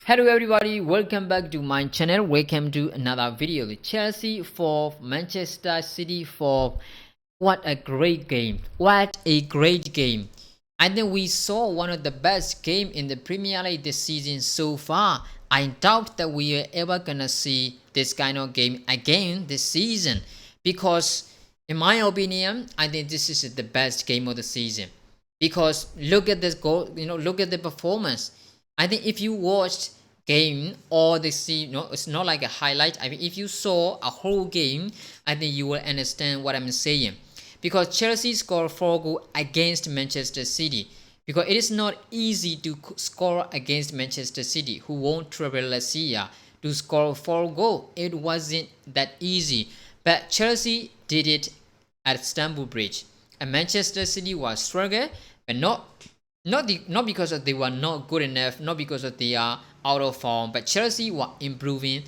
Hello everybody, welcome back to my channel. Welcome to another video. Chelsea for Manchester City for what a great game. What a great game. I think we saw one of the best game in the Premier League this season so far. I doubt that we are ever gonna see this kind of game again this season because in my opinion, I think this is the best game of the season. Because look at this goal, look at the performance. I think if you watched game or the see, it's not like a highlight. I mean, if you saw a whole game, I think you will understand what I'm saying. Because Chelsea scored 4 goals against Manchester City. Because it is not easy to score against Manchester City, who won treble last year. To score 4 goals, it wasn't that easy. But Chelsea did it at Stamford Bridge. And Manchester City was struggling, but not because of they were not good enough, not because of they are out of form, but Chelsea were improving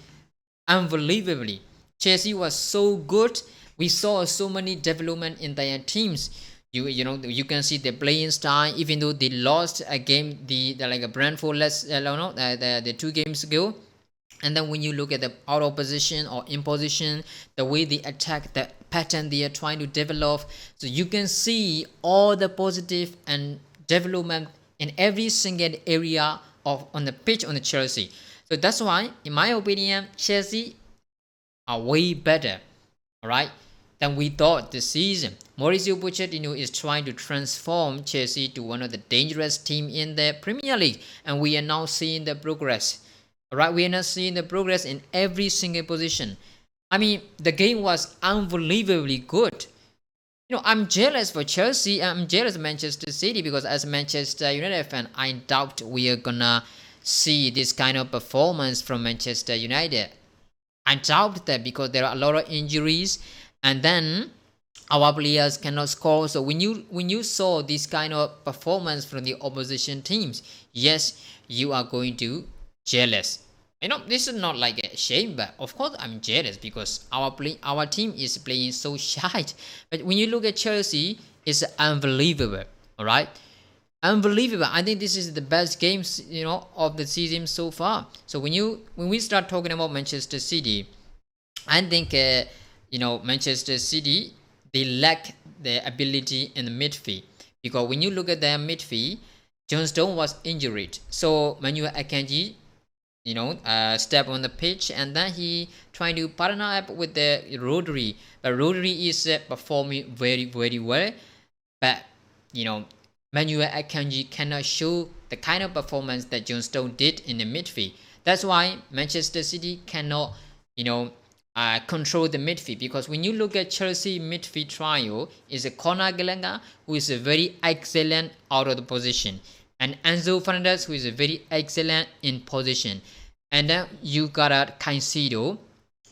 unbelievably. Chelsea was so good. We saw so many development in their teams. You can see the playing style. Even though they lost a game, the like a Brentford the 2 games ago. And then when you look at the out of position or in position, the way they attack, the pattern they are trying to develop, so you can see all the positive and development in every single area of on the pitch on the Chelsea. So that's why, in my opinion, Chelsea are way better, all right, than we thought this season. Mauricio Pochettino is trying to transform Chelsea to one of the dangerous team in the Premier League, and we are now seeing the progress. Alright, we are now seeing the progress in every single position. I mean, the game was unbelievably good. I'm jealous for Chelsea. I'm jealous of Manchester City because as a Manchester United fan, I doubt we are gonna see this kind of performance from Manchester United. I doubt that because there are a lot of injuries, and then our players cannot score. So when you saw this kind of performance from the opposition teams, yes, you are going to jealous. This is not like a shame, but of course I'm jealous because our team is playing so shite. But when you look at Chelsea, it's unbelievable. All right, unbelievable. I think this is the best games of the season so far. So when we start talking about Manchester City, I think Manchester City, they lack the ability in the midfield because when you look at their midfield, John Stone was injured, so Manuel Akanji step on the pitch, and then he trying to partner up with the Rodri, but Rodri is performing very very well, but Manuel Akanji cannot show the kind of performance that John Stone did in the midfield. That's why Manchester City cannot control the midfield, because when you look at Chelsea midfield trio, is a Conor Gallagher, who is a very excellent out of the position, and Enzo Fernandez, who is a very excellent in position, and then you got a Caicedo,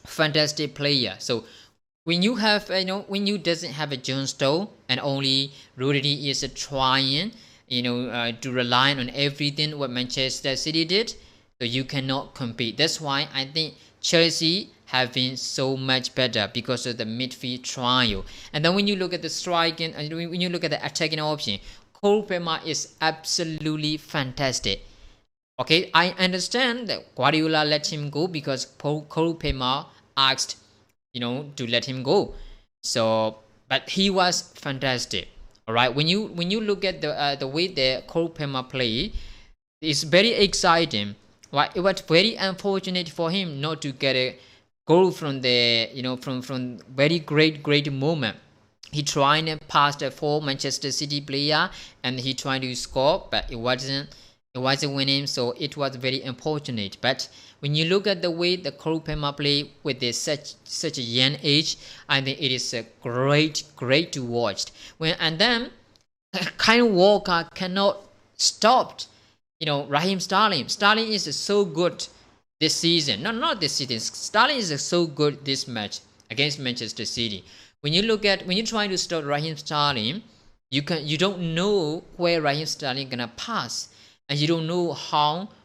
fantastic player. So when you have when you doesn't have a John Stowe and only Rodri is trying to rely on everything what Manchester City did, so you cannot compete. That's why I think Chelsea have been so much better because of the midfield trio. And then when you look at the striking, when you look at the attacking option, Cole Palmer is absolutely fantastic. Okay, I understand that Guardiola let him go because Cole Palmer asked, to let him go. So, but he was fantastic. All right, when you look at the way the Cole Palmer play, it's very exciting. Right, it was very unfortunate for him not to get a goal from the from very great moment. He tried to pass the 4 Manchester City player and he tried to score, but it wasn't winning, so it was very unfortunate. But when you look at the way the Cole Palmer play with such a young age, I think it is a great to watch. And then Kyle Walker cannot stop Raheem Sterling. Sterling is so good this season. No, not this season. Sterling is so good this match against Manchester City. When you try to stop Raheem Sterling, you don't know where Raheem Sterling gonna pass, and you don't know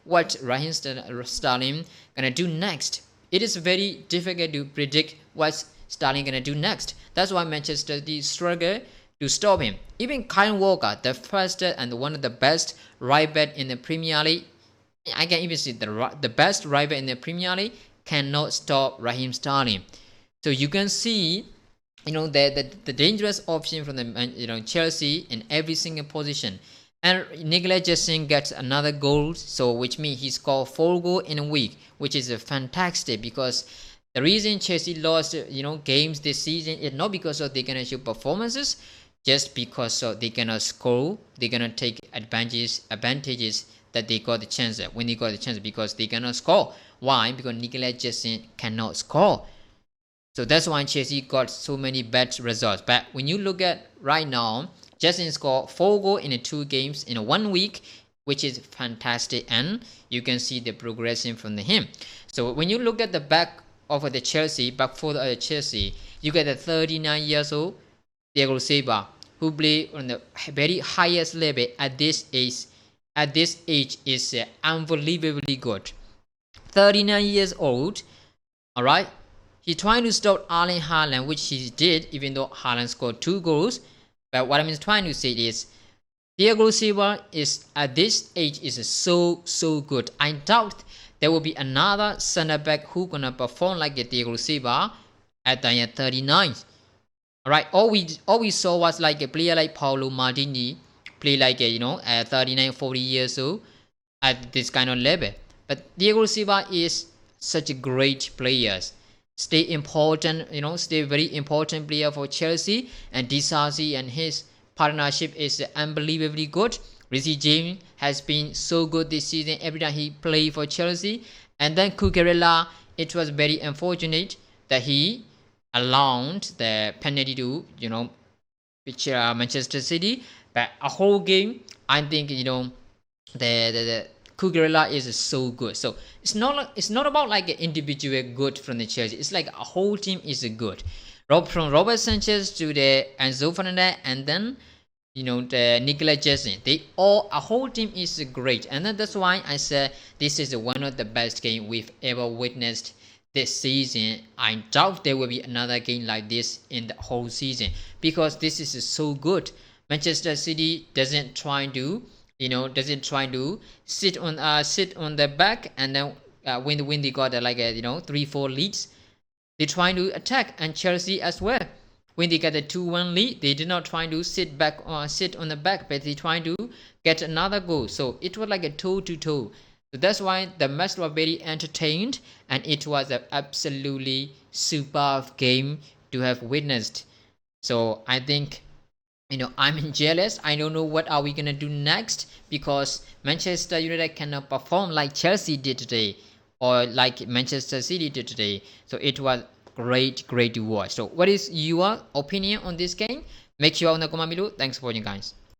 what Raheem Sterling gonna do next. It is very difficult to predict what Sterling gonna do next. That's why Manchester City struggle to stop him. Even Kyle Walker, the first and one of the best right back in the Premier League, I can even see the best rival in the Premier League cannot stop Raheem Sterling. So you can see, the dangerous option from the Chelsea in every single position. And Nicolas Jackson gets another goal, so which means he scored 4 goals in a week, which is fantastic, because the reason Chelsea lost games this season is not because of they cannot show performances, just because they cannot score, they cannot take advantages that they got the chance when they got the chance, because they cannot score. Why? Because Nicolas Jackson cannot score. So that's why Chelsea got so many bad results. But when you look at right now, Jackson scored 4 goals in 2 games in 1 week, which is fantastic, and you can see the progression from him. So when you look at the back of the Chelsea, back for the Chelsea, you get a 39 years old Thiago Silva, who play on the very highest level at this age. At this age is unbelievably good. 39 years old, all right. He's trying to stop Erling Haaland, which he did, even though Haaland scored 2 goals. But what I'm trying to say is, Thiago Silva is at this age is so good. I doubt there will be another center back who gonna perform like Thiago Silva at the 39. Alright, all we saw was like a player like Paolo Maldini play like at 39, 40 years old at this kind of level. But Thiago Silva is such a great player. Stay very important player for Chelsea, and Disasi and his partnership is unbelievably good. Reece James has been so good this season every time he played for Chelsea. And then Cucurella, it was very unfortunate that he allowed the penalty to Manchester City. But a whole game, I think the Cucurella is so good. So it's not about like an individual good from the Chelsea. It's like a whole team is good. From Robert Sanchez to the Enzo Fernandez, and then the Nicolas Jackson. A whole team is great, and then that's why I said this is one of the best game we've ever witnessed this season. I doubt there will be another game like this in the whole season, because this is so good. Manchester City doesn't try to sit on the back, and then when they got 3-4 leads, they try to attack. And Chelsea as well, when they get a 2-1 lead, they did not try to sit back or sit on the back, but they try to get another goal. So it was like a toe-to-toe. So that's why the match was very entertained, and it was an absolutely superb game to have witnessed. So I think I'm jealous. I don't know what are we gonna do next, because Manchester United cannot perform like Chelsea did today, or like Manchester City did today. So it was great to watch. So what is your opinion on this game? Make sure in the comment below. Thanks for watching, guys.